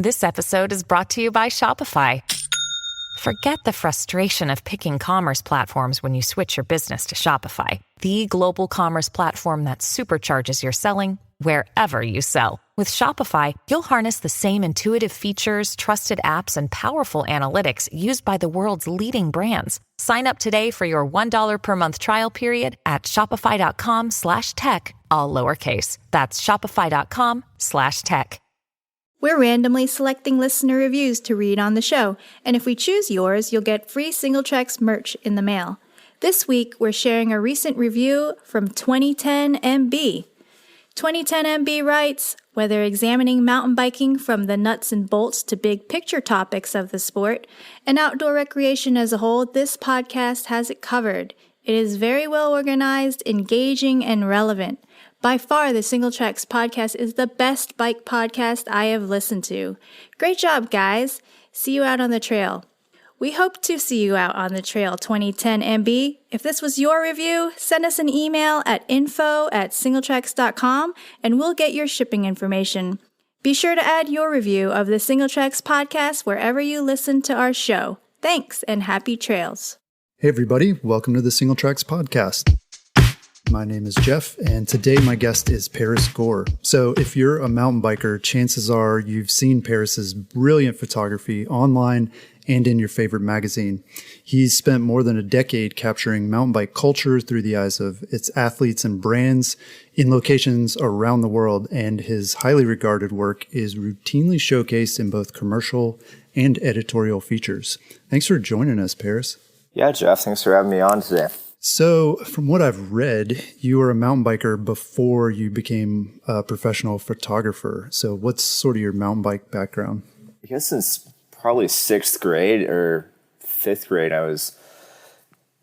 This episode is brought to you by Shopify. Forget the frustration of picking commerce platforms when you switch your business to Shopify, the global commerce platform that supercharges your selling wherever you sell. With Shopify, you'll harness the same intuitive features, trusted apps, and powerful analytics used by the world's leading brands. Sign up today for your $1 per month trial period at shopify.com/tech, all lowercase. That's shopify.com/tech. We're randomly selecting listener reviews to read on the show, and if we choose yours, you'll get free Singletracks merch in the mail. This week, we're sharing a recent review from 2010MB. 2010MB writes, whether examining mountain biking from the nuts and bolts to big picture topics of the sport and outdoor recreation as a whole, this podcast has it covered. It is very well organized, engaging, and relevant. By far, the Singletracks podcast is the best bike podcast I have listened to. Great job, guys. See you out on the trail. We hope to see you out on the trail, 2010MB. If this was your review, send us an email at info@singletracks.com and we'll get your shipping information. Be sure to add your review of the Singletracks podcast wherever you listen to our show. Thanks and happy trails. Hey everybody, welcome to the Singletracks podcast. My name is Jeff, and today my guest is Paris Gore. So if you're a mountain biker, chances are you've seen Paris's brilliant photography online and in your favorite magazine. He's spent more than a decade capturing mountain bike culture through the eyes of its athletes and brands in locations around the world, and his highly regarded work is routinely showcased in both commercial and editorial features. Thanks for joining us, Paris. Yeah, Jeff, thanks for having me on today. So from what I've read, you were a mountain biker before you became a professional photographer. So what's sort of your mountain bike background? I guess since probably 6th grade or 5th grade, I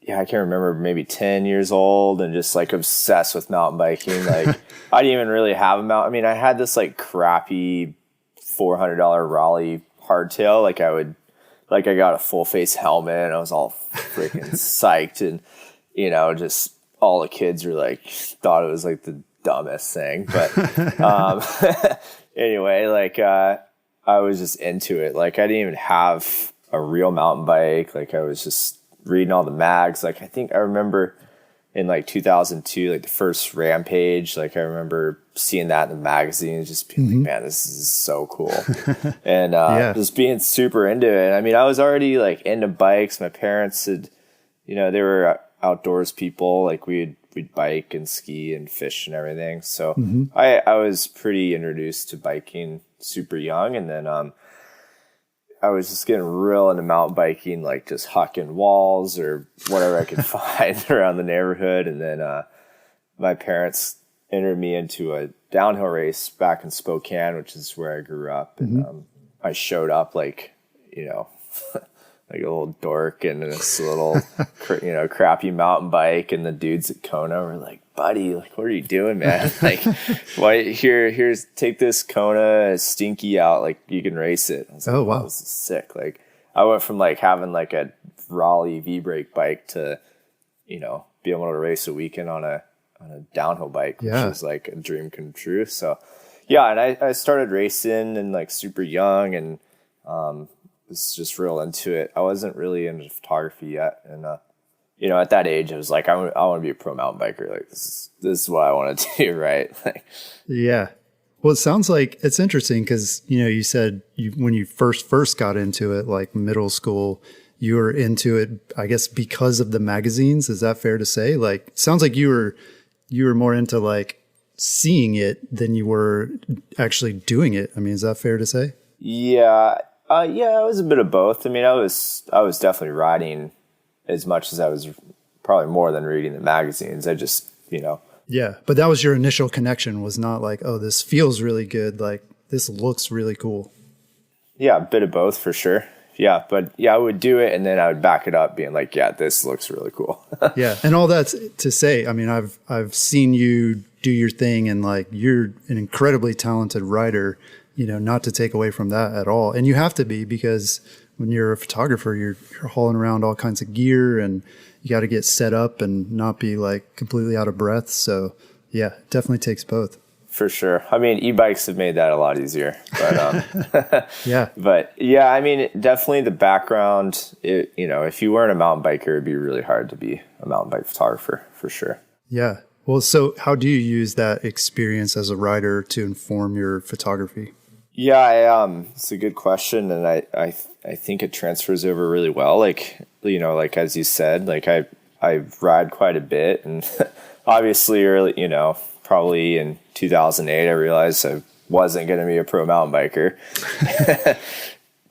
can't remember, maybe 10 years old and just like obsessed with mountain biking. Like I didn't even really have a mountain. I mean, I had this like crappy $400 Raleigh hardtail. I got a full face helmet and I was all freaking psyched, and just all the kids were like, thought it was like the dumbest thing. But anyway, I was just into it. Like I didn't even have a real mountain bike. Like I was just reading all the mags. Like I think I remember in like 2002, like the first Rampage, like I remember seeing that in the magazine and just being like, man, this is so cool. And just being super into it. I mean, I was already like into bikes. My parents had, they were outdoors people. Like we'd bike and ski and fish and everything. So I was pretty introduced to biking super young. And then I was just getting real into mountain biking, like just hucking walls or whatever I could find around the neighborhood. And then my parents entered me into a downhill race back in Spokane, which is where I grew up. And I showed up like a little dork and this little, crappy mountain bike. And the dudes at Kona were like, buddy, like, what are you doing, man? Like, why here's take this Kona Stinky out. Like you can race it. I was like, wow, this is sick. Like I went from like having like a Raleigh V-brake bike to, being able to race a weekend on a downhill bike, which was like a dream come true. So yeah. And I started racing and like super young and, was just real into it. I wasn't really into photography yet. And, at that age, I was like, I want to be a pro mountain biker. Like this is what I want to do. Right. Yeah. Well, it sounds like it's interesting because, you said when you first got into it, like middle school, you were into it, I guess, because of the magazines. Is that fair to say? Like, sounds like you were more into like seeing it than you were actually doing it. I mean, is that fair to say? Yeah. It was a bit of both. I mean, I was definitely riding as much as I was, probably more than reading the magazines. I just, Yeah, but that was your initial connection, was not like, oh, this feels really good. Like this looks really cool. Yeah, a bit of both for sure. Yeah, but I would do it and then I would back it up being like, yeah, this looks really cool. Yeah, and all that's to say, I mean, I've seen you do your thing and like you're an incredibly talented rider. Not to take away from that at all. And you have to be, because when you're a photographer, you're hauling around all kinds of gear and you got to get set up and not be like completely out of breath. So yeah, it definitely takes both. For sure. I mean, e-bikes have made that a lot easier, but, Yeah. but yeah, I mean, definitely the background, if you weren't a mountain biker, it'd be really hard to be a mountain bike photographer for sure. Yeah. Well, so how do you use that experience as a rider to inform your photography? Yeah, it's a good question. And I think it transfers over really well. Like, like as you said, like I ride quite a bit, and obviously early, probably in 2008, I realized I wasn't going to be a pro mountain biker,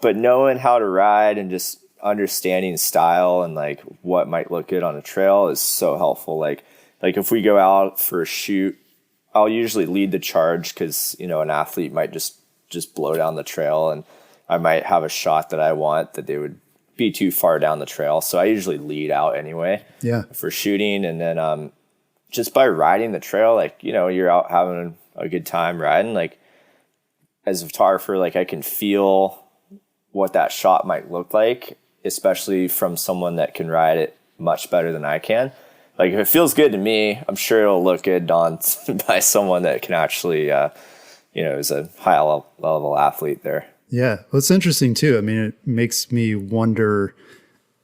but knowing how to ride and just understanding style and like what might look good on a trail is so helpful. Like if we go out for a shoot, I'll usually lead the charge because, an athlete might just blow down the trail, and I might have a shot that I want that they would be too far down the trail. So I usually lead out anyway for shooting. And then, just by riding the trail, like, you're out having a good time riding, like as a photographer, like I can feel what that shot might look like, especially from someone that can ride it much better than I can. Like if it feels good to me, I'm sure it'll look good on by someone that can actually, is a high level athlete there. Yeah. Well, it's interesting too. I mean, it makes me wonder,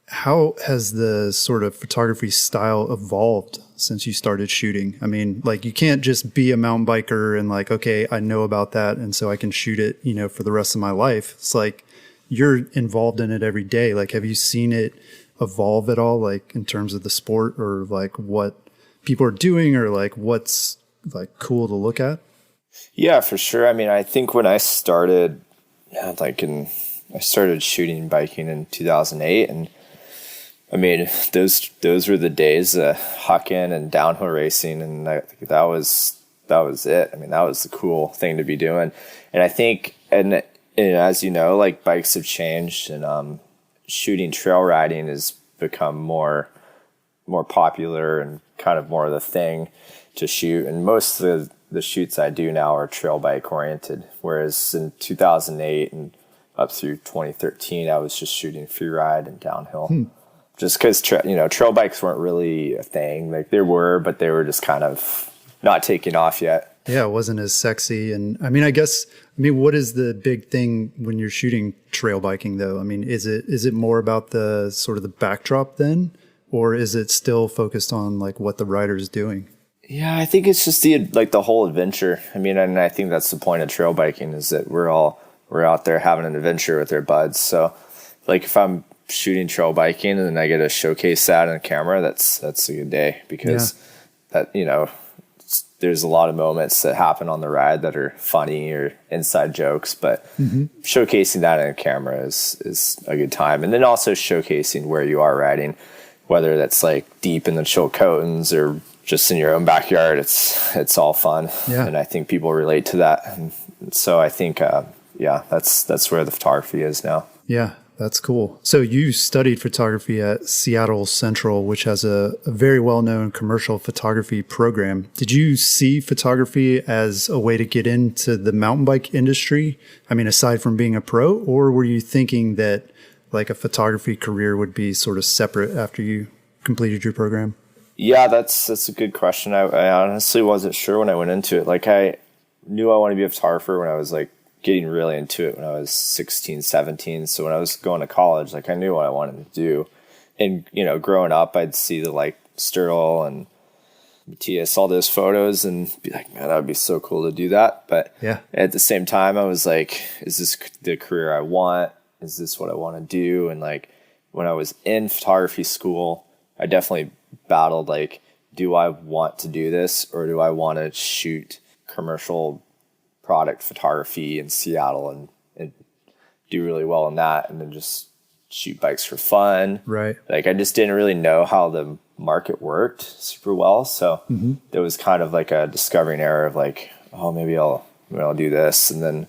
how has the sort of photography style evolved since you started shooting? I mean, like you can't just be a mountain biker and like, okay, I know about that, and so I can shoot it, for the rest of my life. It's like you're involved in it every day. Like, have you seen it evolve at all, like in terms of the sport or like what people are doing or like what's like cool to look at? Yeah, for sure. I mean, I think when I started, I started shooting biking in 2008, and I mean, those were the days, hucking and downhill racing, and that was it. I mean, that was the cool thing to be doing. And I think, and as you know, like bikes have changed, and shooting trail riding has become more popular and kind of more of the thing to shoot. And most of the shoots I do now are trail bike oriented, whereas in 2008 and up through 2013, I was just shooting free ride and downhill. Just because, trail bikes weren't really a thing. Like they were, but they were just kind of not taking off yet. Yeah, it wasn't as sexy. And I mean, what is the big thing when you're shooting trail biking though? I mean, is it more about the sort of the backdrop then, or is it still focused on like what the rider is doing? Yeah, I think it's just the whole adventure. I mean, and I think that's the point of trail biking, is that we're out there having an adventure with our buds. So like if I'm shooting trail biking and then I get to showcase that on camera, that's a good day, because that, there's a lot of moments that happen on the ride that are funny or inside jokes, but showcasing that on camera is a good time. And then also showcasing where you are riding, whether that's like deep in the Chilcotins or just in your own backyard, it's all fun. Yeah. And I think people relate to that. And so I think, that's where the photography is now. Yeah. That's cool. So you studied photography at Seattle Central, which has a very well-known commercial photography program. Did you see photography as a way to get into the mountain bike industry? I mean, aside from being a pro, or were you thinking that like a photography career would be sort of separate after you completed your program? Yeah, that's a good question. I honestly wasn't sure when I went into it. Like I knew I wanted to be a photographer when I was like getting really into it when I was 16, 17. So when I was going to college, like I knew what I wanted to do. And, growing up, I'd see the like Sturl and Matthias, all those photos and be like, man, that would be so cool to do that. But at the same time, I was like, is this the career I want? Is this what I want to do? And like when I was in photography school, I definitely battled like, do I want to do this, or do I want to shoot commercial product photography in Seattle and do really well in that, and then just shoot bikes for fun. Right. Like I just didn't really know how the market worked super well. So it was kind of like a discovering error of like, oh, maybe I'll do this. And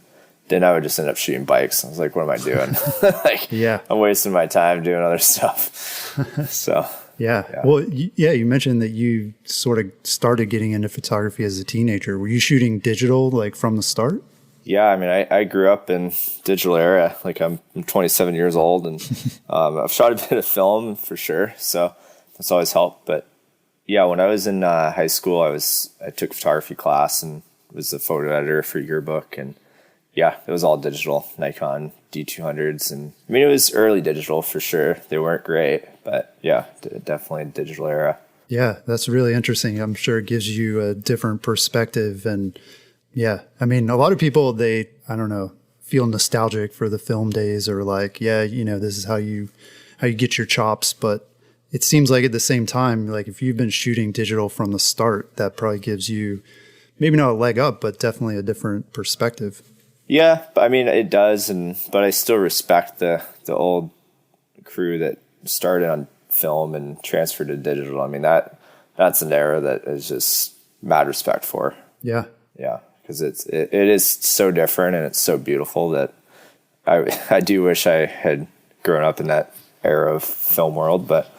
then I would just end up shooting bikes. I was like, what am I doing? I'm wasting my time doing other stuff. So Yeah. Well, you mentioned that you sort of started getting into photography as a teenager. Were you shooting digital like from the start? Yeah. I mean, I grew up in digital era. Like I'm 27 years old, and I've shot a bit of film for sure. So that's always helped. But yeah, when I was in high school, I took photography class, and was the photo editor for Yearbook, and yeah, it was all digital, Nikon D200s. And I mean, it was early digital for sure. They weren't great, but yeah, definitely a digital era. Yeah, that's really interesting. I'm sure it gives you a different perspective. And yeah, I mean, a lot of people, I don't know, feel nostalgic for the film days, or like, yeah, this is how you get your chops. But it seems like at the same time, like if you've been shooting digital from the start, that probably gives you maybe not a leg up, but definitely a different perspective. Yeah, I mean, it does. But I still respect the old crew that started on film and transferred to digital. I mean, that's an era that is just mad respect for. Yeah. Yeah. Because it is so different, and it's so beautiful that I do wish I had grown up in that era of film world. But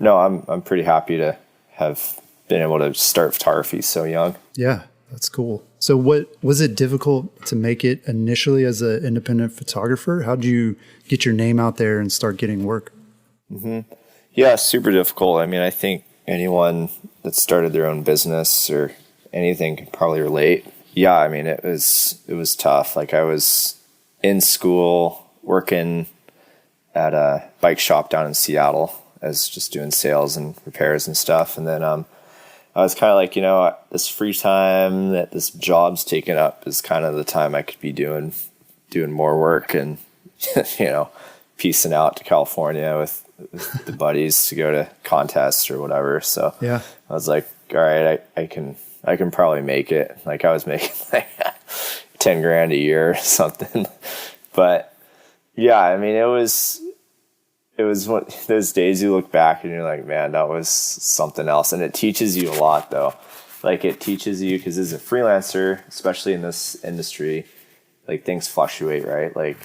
no, I'm pretty happy to have been able to start photography so young. Yeah, that's cool. So what was it difficult to make it initially as an independent photographer? How did you get your name out there and start getting work? Mm-hmm. Yeah, super difficult. I mean, I think anyone that started their own business or anything can probably relate. Yeah, I mean, it was tough. Like, I was in school working at a bike shop down in Seattle as just doing sales and repairs and stuff. And then I was kind of like, this free time that this job's taken up is kind of the time I could be doing more work and, piecing out to California with the buddies to go to contests or whatever. So yeah, I was like, all right, I can probably make it. Like, I was making like 10 grand a year or something. But yeah, I mean, it was one those days you look back and you're like, man, that was something else. And it teaches you a lot though. Like, it teaches you, because as a freelancer, especially in this industry, like, things fluctuate, right? Like,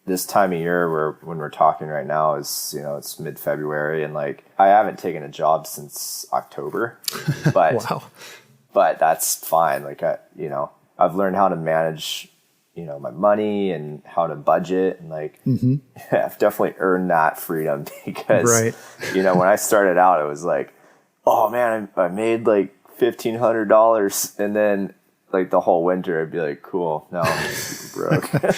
this time of year when we're talking right now is, it's mid-February, and like, I haven't taken a job since October, but wow. But that's fine. Like, I've learned how to manage, my money and how to budget, and like, mm-hmm. I've definitely earned that freedom because, right. When I started out, it was like, oh man, I made like $1,500, and then like the whole winter I'd be like, cool, now I'm super broke.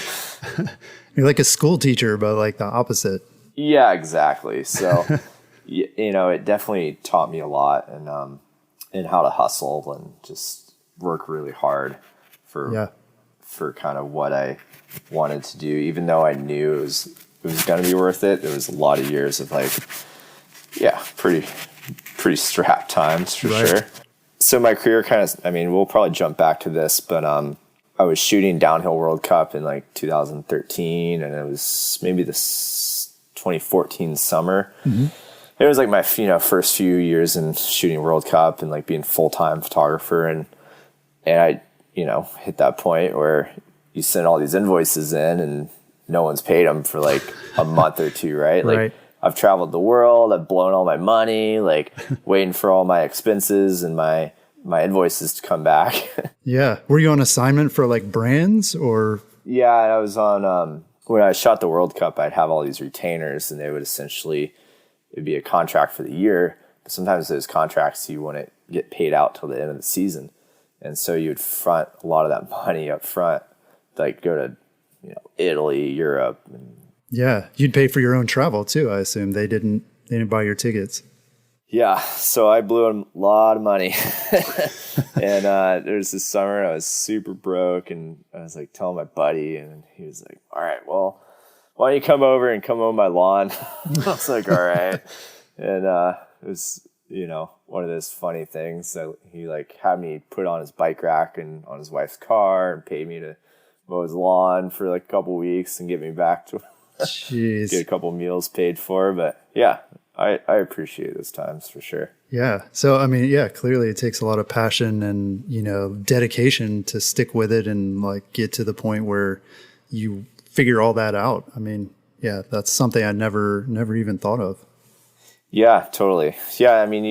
You're like a school teacher, but like the opposite. Yeah, exactly. So, it definitely taught me a lot, and in how to hustle and just work really hard for kind of what I wanted to do, even though I knew it was going to be worth it. There was a lot of years of like, pretty strapped times for sure. So my career we'll probably jump back to this, but I was shooting Downhill World Cup in like 2013, and it was maybe this 2014 summer. Mm-hmm. It was like my first few years in shooting World Cup and like being full-time photographer, and I hit that point where you send all these invoices in and no one's paid them for like a month or two, right? Like, right. I've traveled the world, I've blown all my money, like waiting for all my expenses and my invoices to come back. Yeah. Were you on assignment for like brands or? Yeah, I was on, when I shot the World Cup, I'd have all these retainers, and they would it'd be a contract for the year. But sometimes those contracts, you wouldn't get paid out till the end of the season. And so you'd front a lot of that money up front, like go to, Italy, Europe. Yeah. You'd pay for your own travel too, I assume. They didn't buy your tickets. Yeah, so I blew a lot of money. And there was this summer I was super broke, and I was like telling my buddy, and he was like, all right, well, why don't you come over and come mow my lawn? I was like, all right. And it was, one of those funny things. So he like had me put on his bike rack and on his wife's car and paid me to mow his lawn for like a couple weeks and get me back to Jeez. Get a couple meals paid for. But yeah, I appreciate those times for sure. Yeah. So, I mean, yeah, clearly it takes a lot of passion and, dedication to stick with it and like get to the point where you figure all that out. I mean, yeah, that's something I never even thought of. Yeah, totally. Yeah. I mean,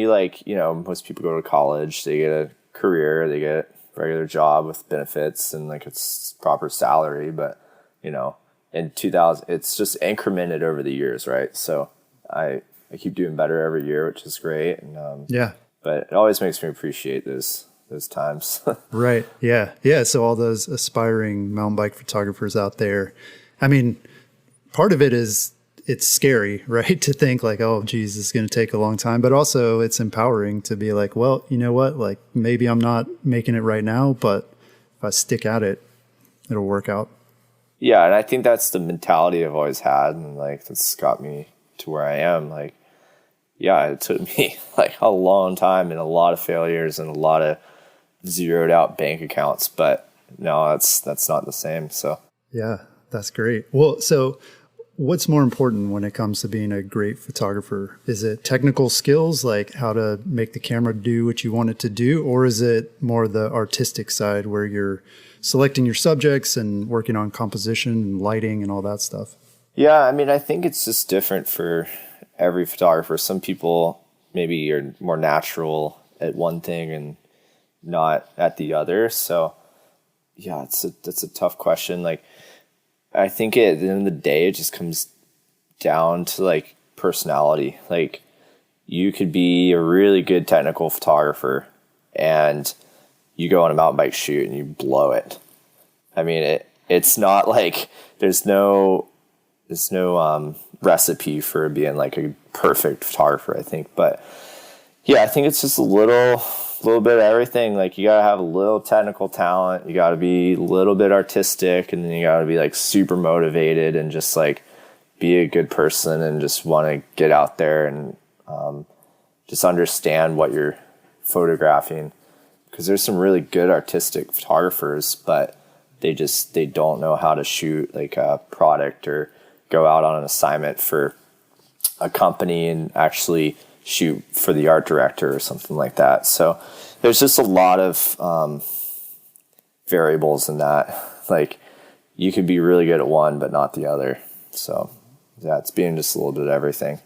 most people go to college, they get a career, they get a regular job with benefits and like it's proper salary, but in 2000, it's just incremented over the years. Right. So I keep doing better every year, which is great. And, yeah, but it always makes me appreciate those those times. Right. Yeah. Yeah. So all those aspiring mountain bike photographers out there, I mean, part of it is it's scary, right? To think like, oh, geez, this is going to take a long time. But also it's empowering to be like, well, you know what? Like maybe I'm not making it right now, but if I stick at it, it'll work out. Yeah. And I think that's the mentality I've always had. And like, that's got me to where I am. Like, yeah, it took me like a long time and a lot of failures and a lot of zeroed out bank accounts. But no, that's not the same. So, yeah, that's great. Well, so what's more important when it comes to being a great photographer? Is it technical skills, like how to make the camera do what you want it to do? Or is it more the artistic side where you're selecting your subjects and working on composition and lighting and all that stuff? Yeah, I mean, I think it's just different for every photographer. Some people maybe are more natural at one thing and not at the other. So yeah, that's a tough question. Like, I think at the end of the day, it just comes down to like personality. Like, you could be a really good technical photographer and you go on a mountain bike shoot and you blow it. I mean, it's not like there's no recipe for being like a perfect photographer, I think. But yeah, I think it's just a little bit of everything. Like, you gotta have a little technical talent, you gotta be a little bit artistic, and then you gotta be like super motivated and just like be a good person and just want to get out there and just understand what you're photographing. Because there's some really good artistic photographers, but they don't know how to shoot like a product or go out on an assignment for a company and actually shoot for the art director or something like that. So there's just a lot of variables in that. Like, you could be really good at one but not the other. So yeah, it's being just a little bit of everything.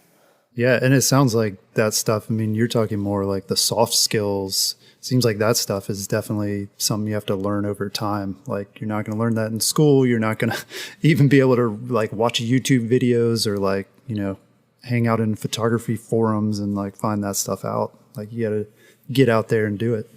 Yeah, and it sounds like that stuff, I mean, you're talking more like the soft skills. Seems like that stuff is definitely something you have to learn over time. Like, you're not going to learn that in school. You're not going to even be able to like watch YouTube videos or like, you know, hang out in photography forums and like find that stuff out. Like, you got to get out there and do it.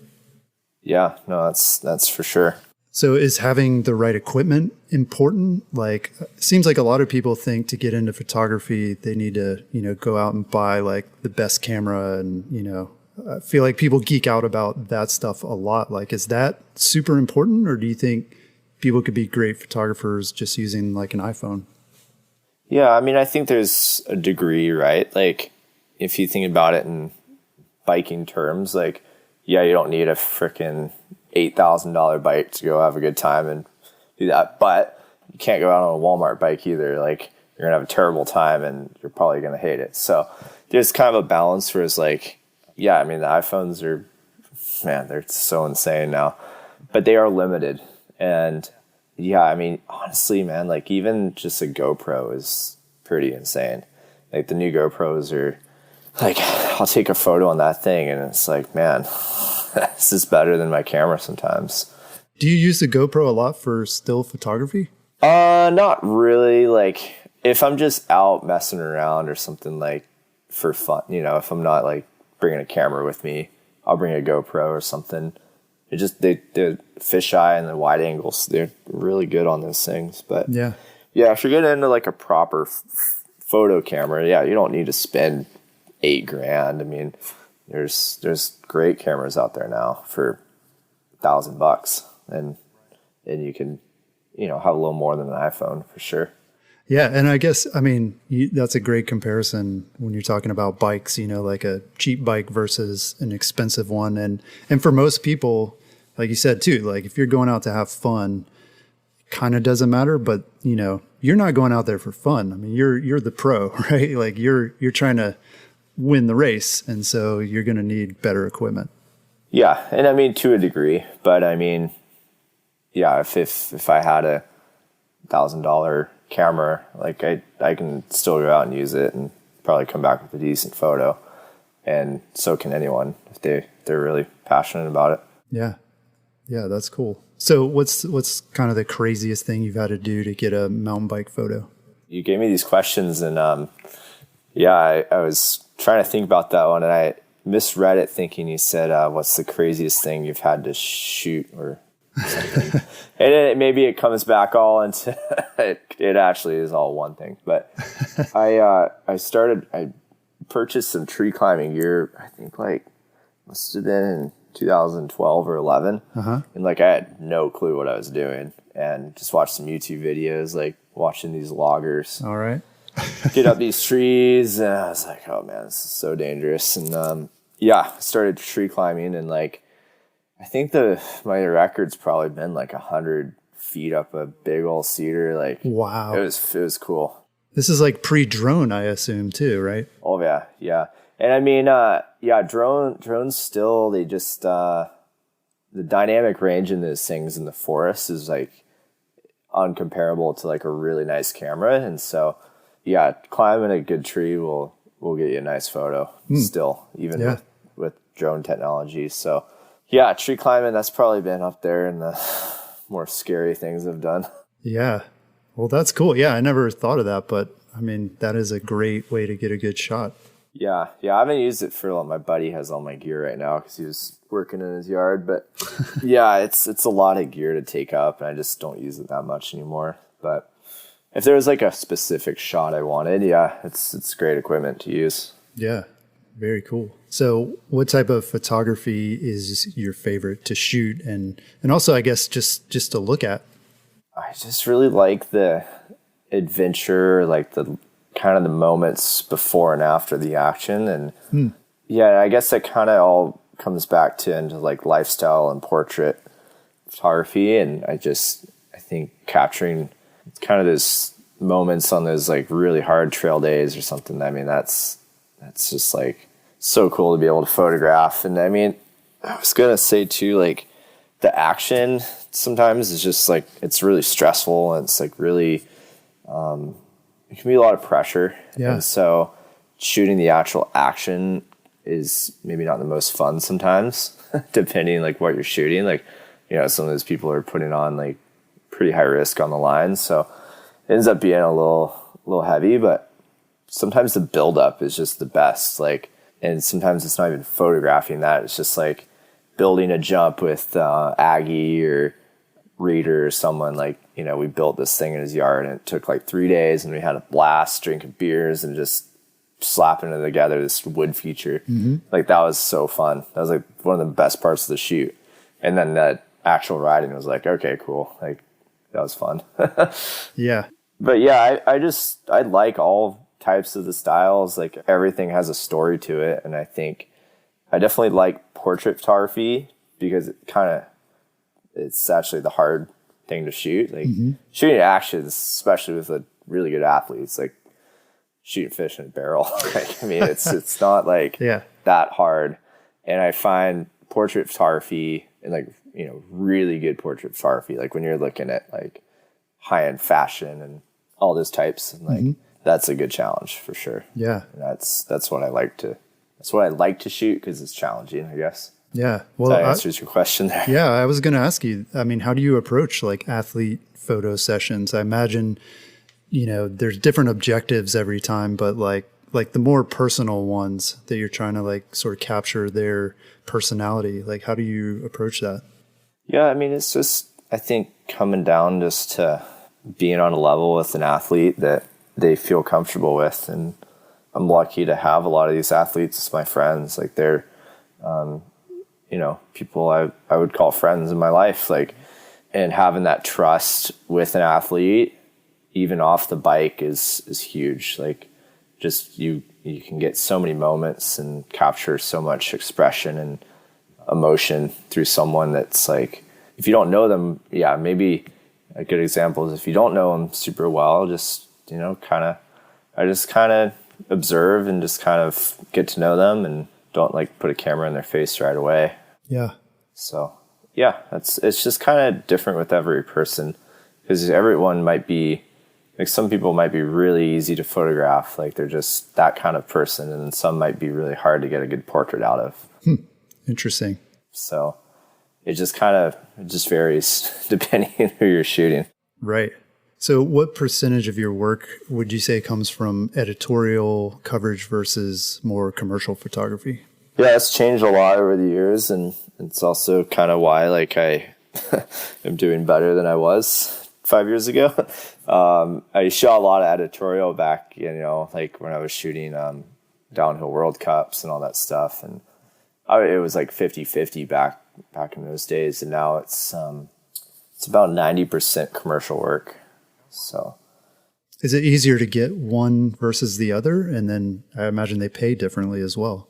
Yeah, no, that's for sure. So is having the right equipment important? Like, it seems like a lot of people think to get into photography, they need to, you know, go out and buy like the best camera. And, you know, I feel like people geek out about that stuff a lot. Like, is that super important, or do you think people could be great photographers just using like an iPhone? Yeah, I mean, I think there's a degree, right? Like, if you think about it in biking terms, like, yeah, you don't need a freaking $8,000 bike to go have a good time and do that. But you can't go out on a Walmart bike either. Like, you're going to have a terrible time and you're probably going to hate it. So there's kind of a balance where it's like, yeah, I mean, the iPhones are, man, they're so insane now. But they are limited. And yeah, I mean, honestly, man, like, even just a GoPro is pretty insane. Like, the new GoPros are, like, I'll take a photo on that thing and it's like, man, this is better than my camera sometimes. Do you use the GoPro a lot for still photography? Not really. Like, if I'm just out messing around or something, like, for fun, you know, if I'm not like bringing a camera with me, I'll bring a GoPro or something. It just, the fisheye and the wide angles, they're really good on those things. But yeah, if you're getting into like a proper photo camera, yeah, you don't need to spend $8,000. I mean, there's great cameras out there now for $1,000, and you can, you know, have a little more than an iPhone for sure. Yeah, and I guess, I mean, that's a great comparison when you're talking about bikes, you know, like a cheap bike versus an expensive one. And for most people, like you said too, like if you're going out to have fun, it kind of doesn't matter, but you know, you're not going out there for fun. I mean, you're the pro, right? Like you're trying to win the race, and so you're going to need better equipment. Yeah, and I mean, to a degree, but I mean, yeah, if I had a $1,000 camera, like I can still go out and use it and probably come back with a decent photo, and so can anyone if they're really passionate about it. Yeah, that's cool. So what's kind of the craziest thing you've had to do to get a mountain bike photo? You gave me these questions, and I was trying to think about that one, and misread it thinking he said, what's the craziest thing you've had to shoot or something. And maybe it comes back all into it actually is all one thing. But I purchased some tree climbing gear, I think like must have been in 2012 or 11. And like I had no clue what I was doing and just watched some YouTube videos, like watching these loggers. All right. Get up these trees, and I was like, oh man, this is so dangerous. And I started tree climbing, and like I think my record's probably been like 100 feet up a big old cedar. Like, wow, it was cool. This is like pre-drone, I assume, too, right? Oh yeah. And I mean, drones still, they just the dynamic range in those things in the forest is like uncomparable to like a really nice camera, and so. Yeah, climbing a good tree will get you a nice photo still, even with drone technology. So, yeah, tree climbing, that's probably been up there in the more scary things I've done. Yeah. Well, that's cool. Yeah, I never thought of that, but I mean, that is a great way to get a good shot. Yeah, I haven't used it for my buddy has all my gear right now because he was working in his yard. But yeah, it's a lot of gear to take up, and I just don't use it that much anymore. But if there was like a specific shot I wanted, it's great equipment to use. Yeah, very cool. So what type of photography is your favorite to shoot and also I guess just to look at? I just really like the adventure, like the kind of the moments before and after the action. And I guess that kind of all comes back into like lifestyle and portrait photography. And I think capturing kind of those moments on those like really hard trail days or something. I mean, that's just like so cool to be able to photograph. And I mean, I was going to say too, like the action sometimes is just like, it's really stressful and it's like really, it can be a lot of pressure. Yeah. And so shooting the actual action is maybe not the most fun sometimes, depending like what you're shooting. Like, some of those people are putting on like pretty high risk on the line, so it ends up being a little heavy, but sometimes the buildup is just the best. Like, and sometimes it's not even photographing that, it's just like building a jump with Aggie or Reader or someone. Like, we built this thing in his yard and it took like 3 days and we had a blast drinking beers and just slapping it together, this wood feature. Like that was so fun. That was like one of the best parts of the shoot. And then that actual riding was like, okay, cool. Like, that was fun. Yeah. But yeah, I like all types of the styles. Like everything has a story to it. And I think I definitely like portrait photography because it's actually the hard thing to shoot. Like shooting actions, especially with a really good athlete, it's like shooting fish in a barrel. Like, I mean, it's not like that hard. And I find portrait photography and like, really good portrait photography, like when you're looking at like high-end fashion and all those types, and like that's a good challenge for sure. Yeah. And that's what I like to shoot because it's challenging, I guess. Yeah. Well, that answers your question there. Yeah, I was going to ask you, I mean, how do you approach like athlete photo sessions? I imagine, there's different objectives every time, but like the more personal ones that you're trying to like sort of capture their personality, like how do you approach that? Yeah, I mean, it's just, I think coming down just to being on a level with an athlete that they feel comfortable with. And I'm lucky to have a lot of these athletes as my friends. Like they're, people I would call friends in my life. Like, and having that trust with an athlete, even off the bike is huge. Like just you can get so many moments and capture so much expression and emotion through someone that's like, if you don't know them, maybe a good example is if you don't know them super well, just, I just kind of observe and just kind of get to know them and don't like put a camera in their face right away. Yeah. So it's just kind of different with every person because everyone might be, like some people might be really easy to photograph. Like they're just that kind of person. And some might be really hard to get a good portrait out of. Interesting. So it just varies depending on who you're shooting. Right. So what percentage of your work would you say comes from editorial coverage versus more commercial photography? Yeah, it's changed a lot over the years, and it's also kind of why like I am doing better than I was 5 years ago. I shot a lot of editorial back, like when I was shooting downhill World Cups and all that stuff, and it was like 50-50 back in those days, and now it's about 90% commercial work. So is it easier to get one versus the other? And then I imagine they pay differently as well.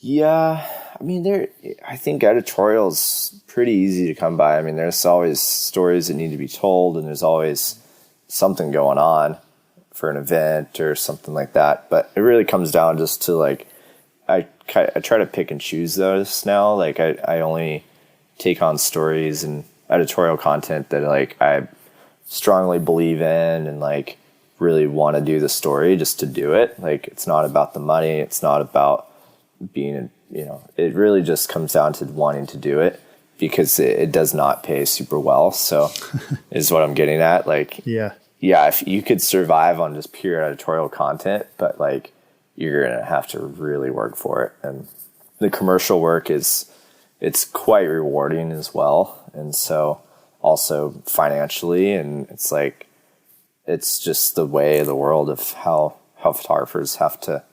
Yeah, I mean, I think editorial's pretty easy to come by. I mean, there's always stories that need to be told, and there's always something going on for an event or something like that. But it really comes down just to like, I try to pick and choose those now. Like I only take on stories and editorial content that like I strongly believe in and like really want to do the story just to do it. Like it's not about the money. It's not about being, it really just comes down to wanting to do it because it does not pay super well. So is what I'm getting at. Like, yeah, if you could survive on just pure editorial content, but like you're going to have to really work for it. And the commercial work it's quite rewarding as well. And so also financially, and it's like, it's just the way of the world of how photographers have to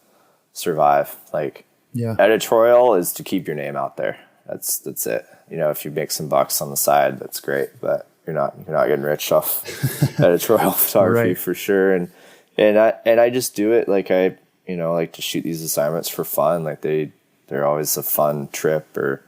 survive. Like, yeah, editorial is to keep your name out there. That's it. If you make some bucks on the side, that's great, but you're not getting rich off editorial photography, right, for sure. And I just do it like I like to shoot these assignments for fun. Like they're always a fun trip or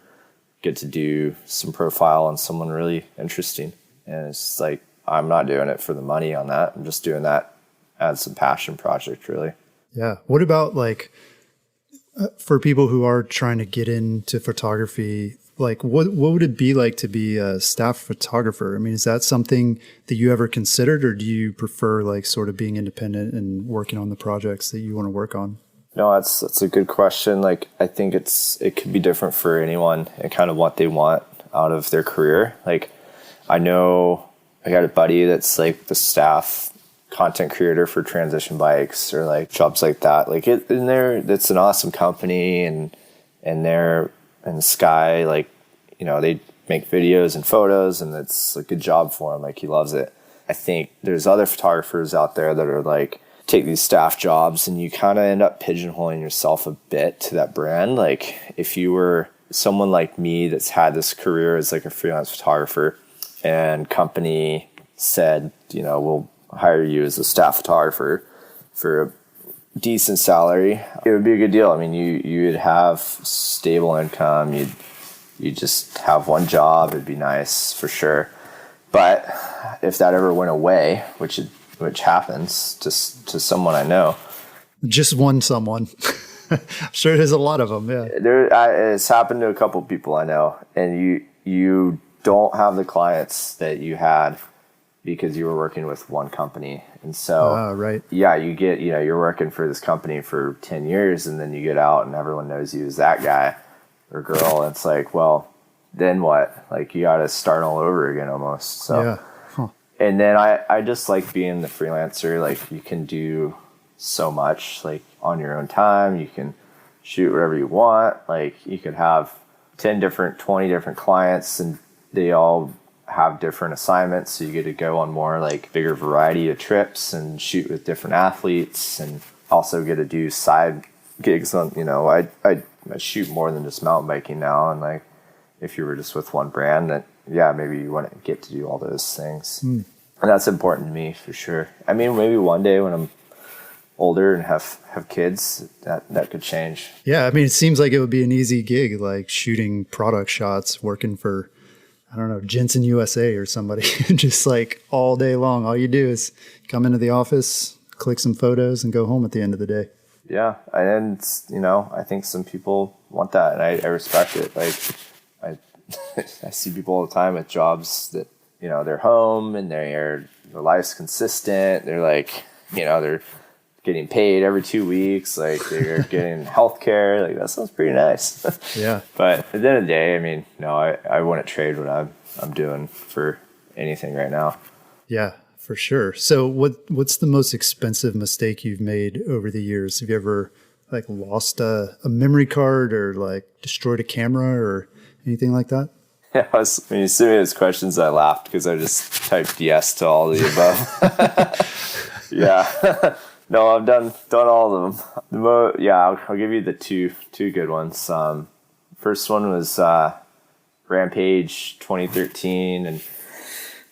get to do some profile on someone really interesting. And it's just like, I'm not doing it for the money on that. I'm just doing that as a passion project, really. Yeah. What about like, for people who are trying to get into photography, like what would it be like to be a staff photographer? I mean, is that something that you ever considered, or do you prefer like sort of being independent and working on the projects that you want to work on? No, that's a good question. Like, I think it could be different for anyone and kind of what they want out of their career. Like, I know I got a buddy that's like the staff content creator for Transition Bikes or like jobs like that. Like it's an awesome company, and they're in the sky. Like, they make videos and photos, and it's a good job for him. Like, he loves it. I think there's other photographers out there that are like, take these staff jobs and you kind of end up pigeonholing yourself a bit to that brand. Like, if you were someone like me that's had this career as like a freelance photographer, and company said, we'll hire you as a staff photographer for a decent salary, it would be a good deal. I mean, you'd have stable income. You'd just have one job. It'd be nice for sure. But if that ever went away, which happens to someone I know, just one someone. I'm sure there's a lot of them. Yeah, it's happened to a couple people I know, and you don't have the clients that you had because you were working with one company. And so, right. Yeah, you get, you're working for this company for 10 years and then you get out and everyone knows you as that guy or girl. And it's like, well, then what? Like, you got to start all over again almost. So, yeah. Huh. And then I just like being the freelancer. Like, you can do so much, like, on your own time. You can shoot whatever you want. Like, you could have 20 different clients, and they all have different assignments. So you get to go on more like bigger variety of trips and shoot with different athletes, and also get to do side gigs on, I shoot more than just mountain biking now. And like, if you were just with one brand, then yeah, maybe you want to get to do all those things. And that's important to me for sure. I mean, maybe one day when I'm older and have kids, that could change. Yeah. I mean, it seems like it would be an easy gig, like shooting product shots, working for, I don't know, Jensen USA or somebody, just like all day long. All you do is come into the office, click some photos, and go home at the end of the day. Yeah. And, I think some people want that, and I respect it. Like, I see people all the time with jobs that, they're home and their life's consistent. They're like, they're getting paid every 2 weeks. Like, they're getting healthcare. Like, that sounds pretty nice. Yeah. But at the end of the day, I mean, no, I wouldn't trade what I'm doing for anything right now. Yeah, for sure. So what's the most expensive mistake you've made over the years? Have you ever like lost a memory card or like destroyed a camera or anything like that? Yeah, when you sent me those questions, I laughed because I just typed yes to all of the above. Yeah. No, I've done all of them. I'll give you the two good ones. First one was Rampage 2013, and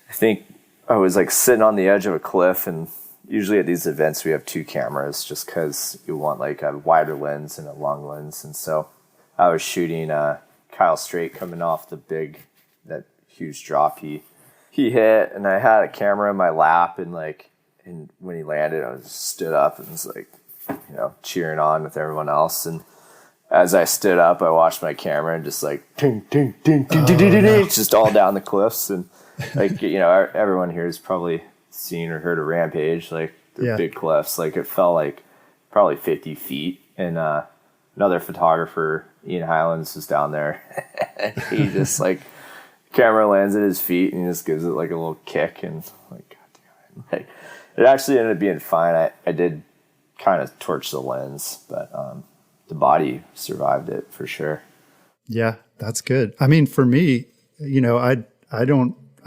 I think I was like sitting on the edge of a cliff, and usually at these events we have two cameras just because you want like a wider lens and a long lens, and so I was shooting Kyle Straight coming off that huge drop he hit, and I had a camera in my lap, and when he landed, I stood up and was like, cheering on with everyone else. And as I stood up, I watched my camera and just like, ting, ting, ting, ting, ting, ting, ting, just all down the cliffs. And everyone here has probably seen or heard of Rampage, like the big cliffs. Like it fell like probably 50 feet. And another photographer, Ian Highlands, was down there. He just like, camera lands at his feet and he just gives it like a little kick, and like, God damn it. Like, it actually ended up being fine. I did kind of torch the lens, but the body survived it for sure. Yeah, that's good. I mean, for me, I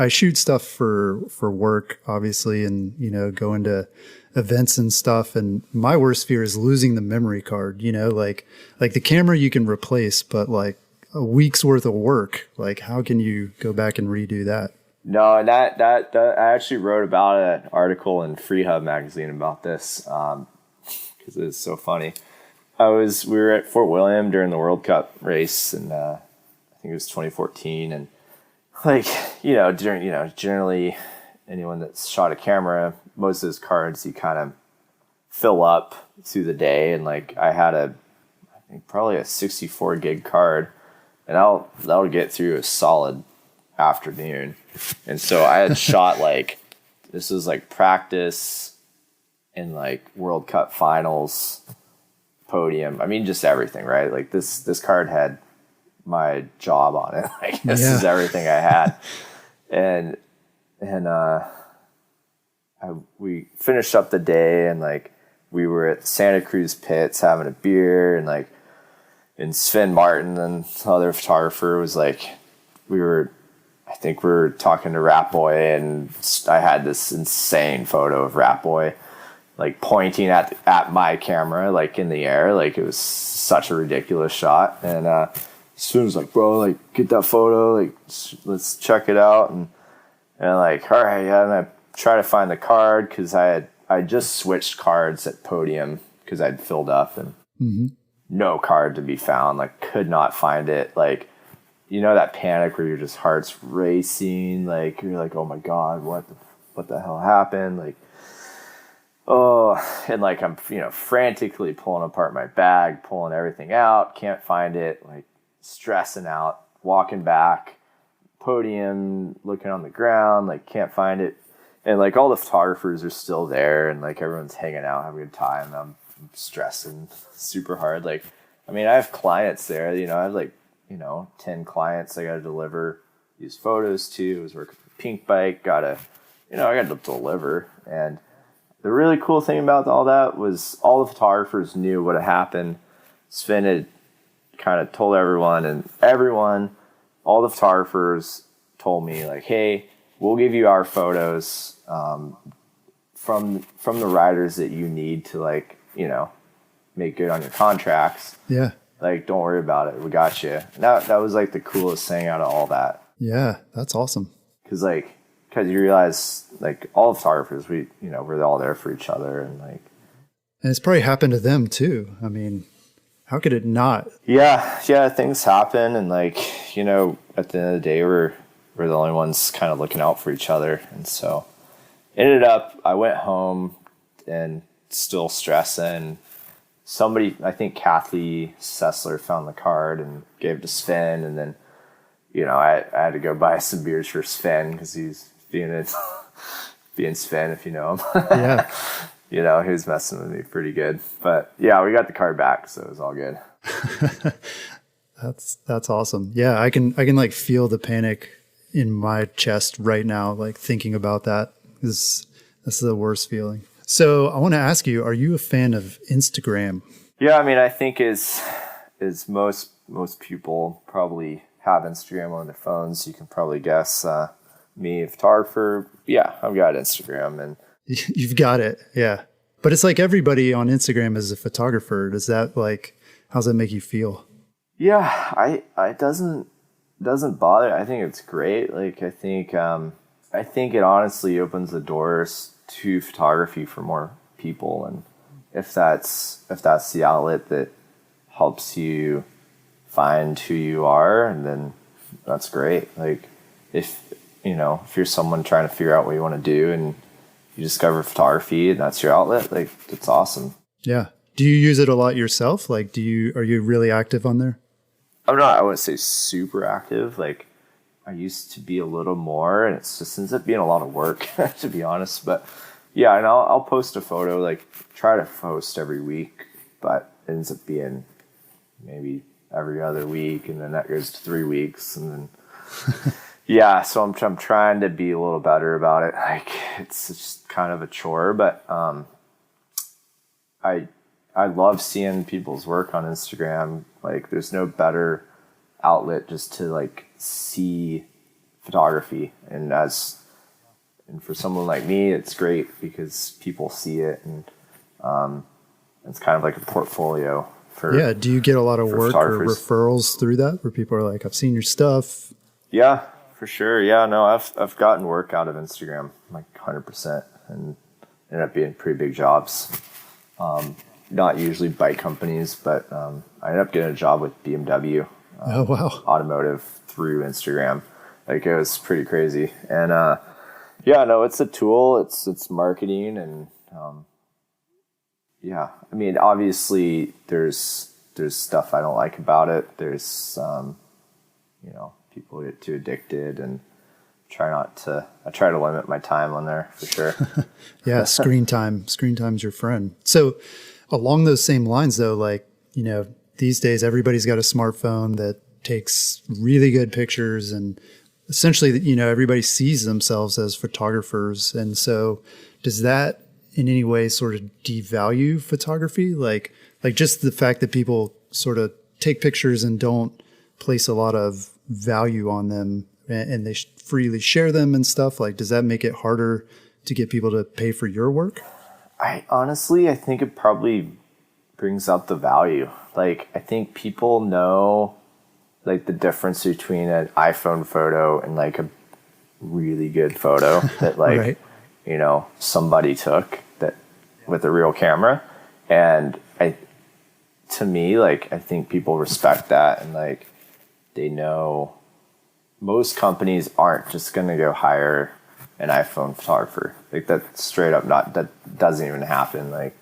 shoot stuff for work, obviously, and, go into events and stuff. And my worst fear is losing the memory card, like the camera you can replace, but like a week's worth of work, like how can you go back and redo that? No, and that I actually wrote about an article in Free Hub magazine about this because it's so funny. We were at Fort William during the World Cup race, and I think it was 2014, and generally anyone that's shot a camera, most of those cards you kind of fill up through the day, and like I had probably a 64 gig card, and that'll get through a solid afternoon. And so I had shot this was like practice and like World Cup finals, podium. I mean, just everything, right? Like this card had my job on it. Like this is everything I had. And we finished up the day, and like we were at Santa Cruz pits having a beer, and Sven Martin and the other photographer was like, we were talking to Rat Boy, and I had this insane photo of Rat Boy like pointing at my camera, like in the air. Like it was such a ridiculous shot. And Sven was like, bro, like get that photo, like let's check it out. And like, all right, yeah. And I try to find the card because I just switched cards at podium because I'd filled up, and no card to be found. Like could not find it. Like, that panic where your just heart's racing, like you're like, oh my God, what the hell happened? Like, oh, and like I'm, frantically pulling apart my bag, pulling everything out, can't find it, like stressing out, walking back, podium, looking on the ground, like can't find it. And like all the photographers are still there, and like everyone's hanging out, having a good time. I'm stressing super hard. Like, I mean, I have clients there, I have like, 10 clients I got to deliver these photos to. I was working for Pink Bike, I got to deliver. And the really cool thing about all that was all the photographers knew what had happened. Sven had kind of told everyone, and all the photographers told me like, hey, we'll give you our photos from the riders that you need to like, make good on your contracts. Yeah. Like, don't worry about it. We got you. And that was like the coolest thing out of all that. Yeah, that's awesome. Because you realize like all photographers, we're all there for each other, and it's probably happened to them too. I mean, how could it not? Yeah, things happen, and at the end of the day, we're the only ones kind of looking out for each other, and so ended up I went home and still stressing. Somebody, I think Kathy Sessler, found the card and gave it to Sven, and then I had to go buy some beers for Sven because he's being Sven, if you know him. Yeah. He was messing with me pretty good. But yeah, we got the card back, so it was all good. That's awesome. Yeah, I can like feel the panic in my chest right now, like thinking about that. That's the worst feeling. So I want to ask you, are you a fan of Instagram? Yeah, I mean, I think is most people probably have Instagram on their phones. You can probably guess. Me, a photographer, yeah, I've got Instagram, and You've got it. Yeah. But it's like everybody on Instagram is a photographer. Does that how's that make you feel? yeah, I doesn't bother. I think it's great. Like, I think it honestly opens the doors to photography for more people, and if that's the outlet that helps you find who you are, and then that's great. Like, if you're someone trying to figure out what you want to do and you discover photography and that's your outlet, like, it's awesome. Yeah. Do you use it a lot yourself? Like, are you really active on there? I wouldn't say super active. Like, I used to be a little more, and it just ends up being a lot of work, to be honest. But yeah, and I'll post a photo, like, try to post every week, but it ends up being maybe every other week, and then that goes to 3 weeks, and then yeah, so I'm trying to be a little better about it. Like, it's just kind of a chore, but I love seeing people's work on Instagram. Like, there's no better outlet just to, like, see photography, and for someone like me, it's great because people see it, and it's kind of like a portfolio for. Yeah. Do you get a lot of work or referrals through that, where people are like, I've seen your stuff? Yeah, for sure. Yeah, no, I've gotten work out of Instagram, like, 100%, and ended up being pretty big jobs. Not usually bike companies, but I ended up getting a job with BMW. Oh, wow. Automotive through Instagram. Like, it was pretty crazy. And yeah, no, it's a tool. It's marketing, and yeah. I mean, obviously there's stuff I don't like about it. There's people get too addicted, and I try to limit my time on there for sure. Yeah, screen time's your friend. So along those same lines though, like, these days everybody's got a smartphone that takes really good pictures, and essentially, everybody sees themselves as photographers. And so does that in any way sort of devalue photography? Like just the fact that people sort of take pictures and don't place a lot of value on them, and they freely share them and stuff, like, does that make it harder to get people to pay for your work? I think it probably brings out the value. Like, I think people know, like, the difference between an iPhone photo and, like, a really good photo that, like, right. Somebody took that with a real camera. And to me, like, I think people respect that, and, like, they know most companies aren't just going to go hire an iPhone photographer. Like, that's straight up that doesn't even happen. Like,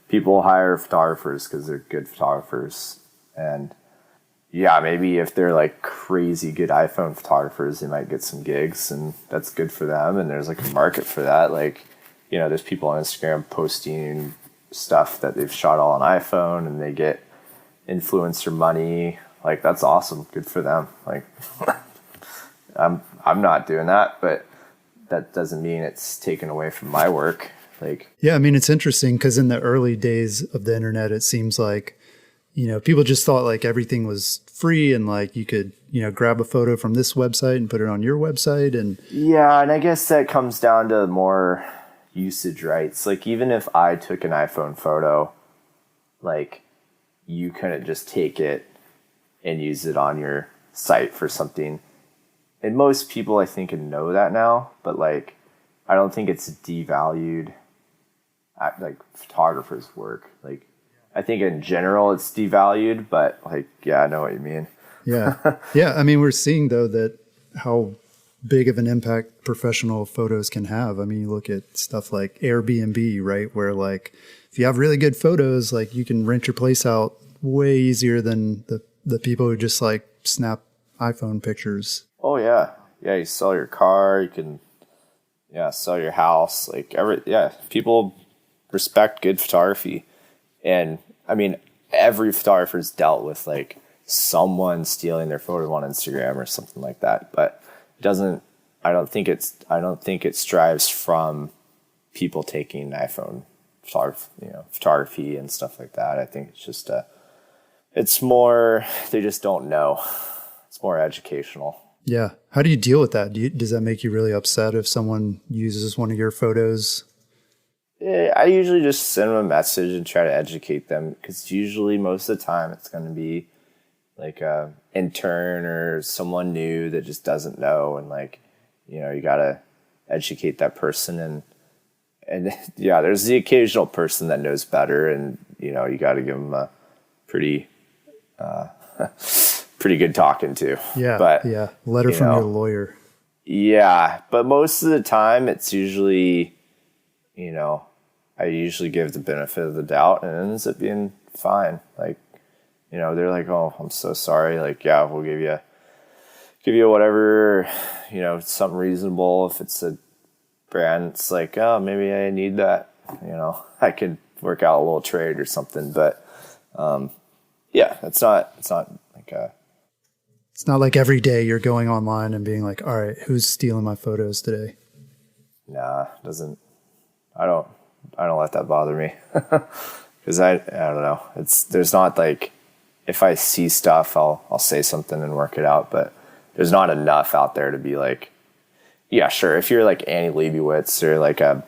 people hire photographers because they're good photographers. And yeah, maybe if they're, like, crazy good iPhone photographers, they might get some gigs, and that's good for them. And there's, like, a market for that. Like, there's people on Instagram posting stuff that they've shot all on iPhone, and they get influencer money. Like, that's awesome. Good for them. Like, I'm not doing that, but that doesn't mean it's taken away from my work. Like, yeah, I mean, it's interesting because in the early days of the internet, it seems like, people just thought, like, everything was free, and, like, you could, grab a photo from this website and put it on your website. And yeah, and I guess that comes down to more usage rights. Like, even if I took an iPhone photo, like, you couldn't just take it and use it on your site for something. And most people, I think, know that now, but, like, I don't think it's devalued at, like, photographers' work. Like, I think in general it's devalued, but, like, yeah, I know what you mean. Yeah. Yeah. I mean, we're seeing though that how big of an impact professional photos can have. I mean, you look at stuff like Airbnb, right? Where, like, if you have really good photos, like, you can rent your place out way easier than the people who just, like, snap iPhone pictures. Oh yeah. Yeah. You sell your car, you can, sell your house. Like, people respect good photography. And I mean, every photographer's dealt with, like, someone stealing their photo on Instagram or something like that. But I don't think it strives from people taking iPhone photography and stuff like that. I think it's just it's more, they just don't know. It's more educational. Yeah. How do you deal with that? Does that make you really upset if someone uses one of your photos? I usually just send them a message and try to educate them, because usually most of the time it's going to be like a intern or someone new that just doesn't know, and like, you know, you got to educate that person, and yeah, there's the occasional person that knows better, and you know, you got to give them a pretty good talking to. Yeah. But letter from your lawyer. Yeah, but most of the time it's usually, you know, I usually give the benefit of the doubt, and it ends up being fine. Like, you know, they're like, "Oh, I'm so sorry." Like, yeah, we'll give you whatever, you know, something reasonable. If it's a brand, it's like, "Oh, maybe I need that." You know, I could work out a little trade or something. But yeah, it's not like a. It's not like every day you're going online and being like, "All right, who's stealing my photos today?" Nah, doesn't. I don't let that bother me, because I don't know. There's not like, if I see stuff, I'll say something and work it out, but there's not enough out there to be like, yeah, sure. If you're like Annie Leibovitz or like a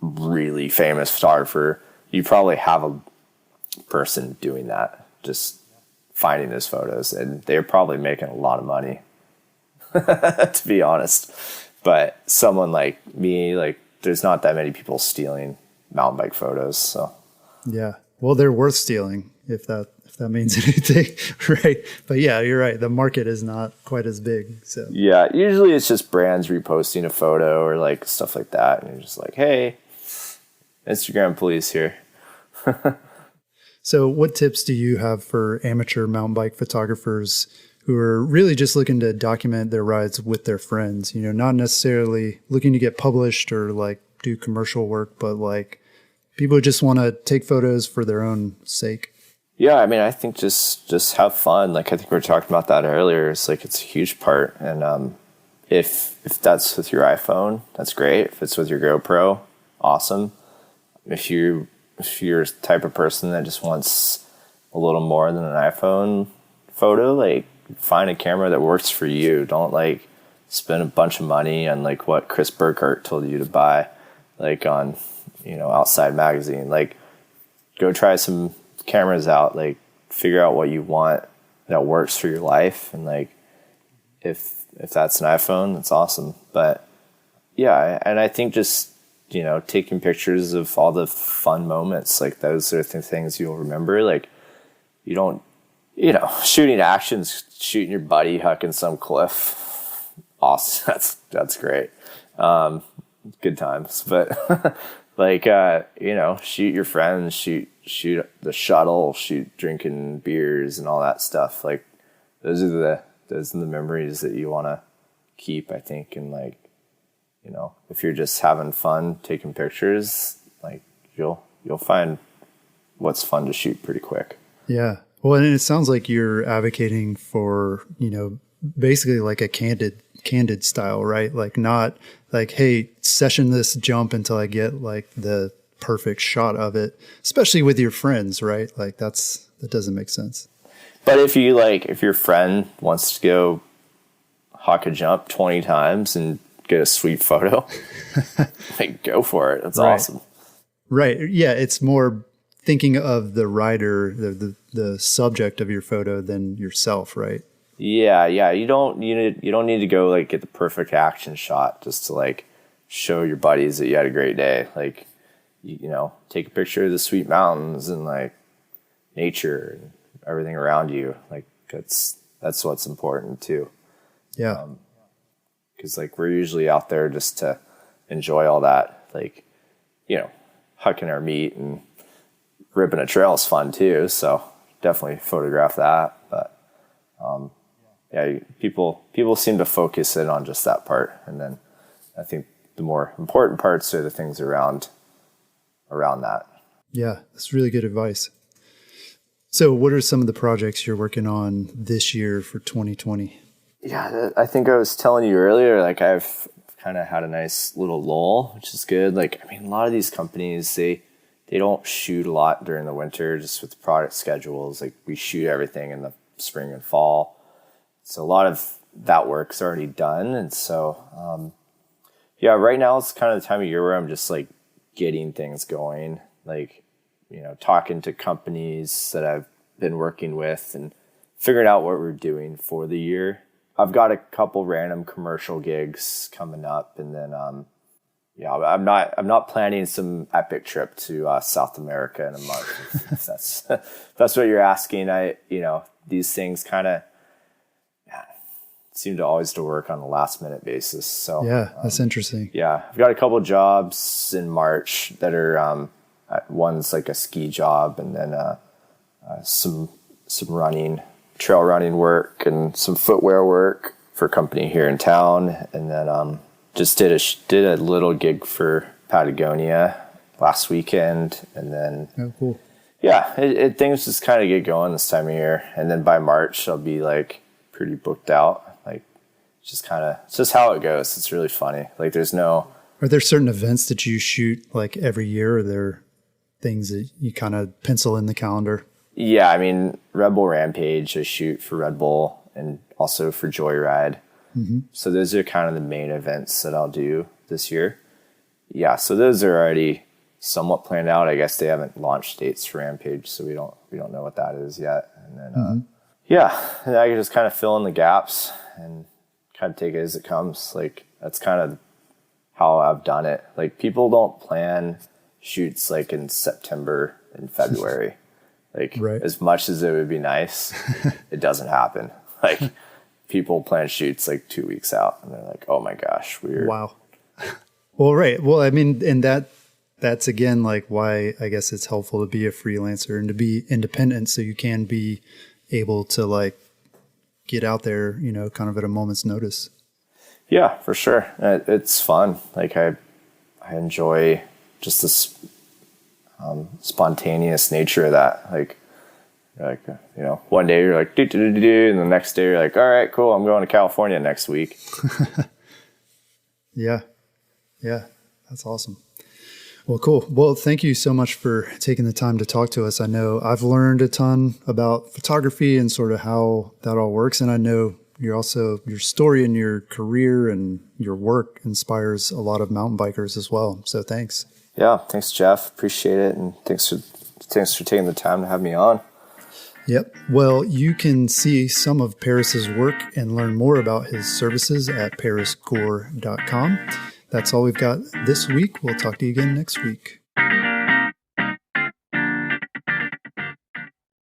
really famous photographer, you probably have a person doing that, just finding those photos, and they're probably making a lot of money, to be honest. But someone like me, like, there's not that many people stealing mountain bike photos. So yeah, well, they're worth stealing if that means anything, right? But yeah, you're right. The market is not quite as big. So yeah, usually it's just brands reposting a photo or like stuff like that, and you're just like, hey, Instagram police here. So what tips do you have for amateur mountain bike photographers who are really just looking to document their rides with their friends? You know, not necessarily looking to get published or like do commercial work, but like people who just want to take photos for their own sake. Yeah, I mean, I think just have fun. Like, I think we were talking about that earlier. It's like, it's a huge part. And if that's with your iPhone, that's great. If it's with your GoPro, awesome. If you're the type of person that just wants a little more than an iPhone photo, like, find a camera that works for you. Don't like spend a bunch of money on like what Chris Burkhardt told you to buy, like on, you know, Outside Magazine. Like, go try some cameras out, like figure out what you want that works for your life, and like if that's an iPhone, that's awesome. But yeah, and I think just, you know, taking pictures of all the fun moments, like those are the things you'll remember. Like, you don't, you know, shooting actions, shooting your buddy hucking some cliff, awesome. That's great. Good times. But like, you know, shoot your friends, shoot the shuttle, shoot drinking beers and all that stuff. Like, those are the memories that you want to keep, I think. And like, you know, if you're just having fun taking pictures, like, you'll find what's fun to shoot pretty quick. Yeah. Well, and it sounds like you're advocating for, you know, basically like a candid style, right? Like, not like, hey, session this jump until I get like the perfect shot of it, especially with your friends, right? Like, that doesn't make sense. But if your friend wants to go huck a jump 20 times and get a sweet photo, like, go for it. That's awesome. Right. Yeah. It's more thinking of the rider, the subject of your photo than yourself, right? Yeah. You don't need to go like get the perfect action shot just to like show your buddies that you had a great day. Like, you know, take a picture of the sweet mountains and like nature and everything around you. Like, that's what's important too. Yeah. 'Cause like, we're usually out there just to enjoy all that. Like, you know, hucking our meat and ripping a trail is fun too. So definitely photograph that. But, yeah, people seem to focus in on just that part. And then I think the more important parts are the things around that. Yeah, that's really good advice. So what are some of the projects you're working on this year for 2020? Yeah, I think I was telling you earlier, like, I've kind of had a nice little lull, which is good. Like, I mean, a lot of these companies, they they don't shoot a lot during the winter just with product schedules. Like we shoot everything in the spring and fall. So a lot of that work's already done. And so, yeah, right now it's kind of the time of year where I'm just like getting things going, like, you know, talking to companies that I've been working with and figuring out what we're doing for the year. I've got a couple random commercial gigs coming up, and then yeah, I'm not planning some epic trip to South America in a month. If that's what you're asking. You know, these things kind of seem to always to work on a last minute basis. So yeah, that's interesting. Yeah, I've got a couple jobs in March that are one's like a ski job, and then some trail running work and some footwear work for a company here in town, and then just did a little gig for Patagonia last weekend, and then cool. Yeah, things just kind of get going this time of year, and then by March I'll be like pretty booked out. Like it's just how it goes. It's really funny. Like Are there certain events that you shoot like every year? Or are there things that you kind of pencil in the calendar? Yeah, I mean, Red Bull Rampage I shoot for Red Bull and also for Joyride. Mm-hmm. So those are kind of the main events that I'll do this year. Yeah, so those are already somewhat planned out. I guess they haven't launched dates for Rampage, so we don't know what that is yet. And then and I can just kind of fill in the gaps and kind of take it as it comes. Like that's kind of how I've done it. Like people don't plan shoots like in September and February. Like as much as it would be nice, it doesn't happen. Like people plan shoots like 2 weeks out, and they're like, "Oh my gosh, weird." Wow. Well, right. Well, I mean, and that's again like why I guess it's helpful to be a freelancer and to be independent, so you can be able to like get out there, you know, kind of at a moment's notice. Yeah, for sure. It's fun. Like I enjoy just this spontaneous nature of that. Like, you know, one day you're like, do, and the next day you're like, all right, cool, I'm going to California next week. Yeah. That's awesome. Well, cool. Well, thank you so much for taking the time to talk to us. I know I've learned a ton about photography and sort of how that all works. And I know your story and your career and your work inspires a lot of mountain bikers as well. So thanks. Yeah. Thanks, Jeff. Appreciate it. And thanks for taking the time to have me on. Yep. Well, you can see some of Paris's work and learn more about his services at parisgore.com. That's all we've got this week. We'll talk to you again next week.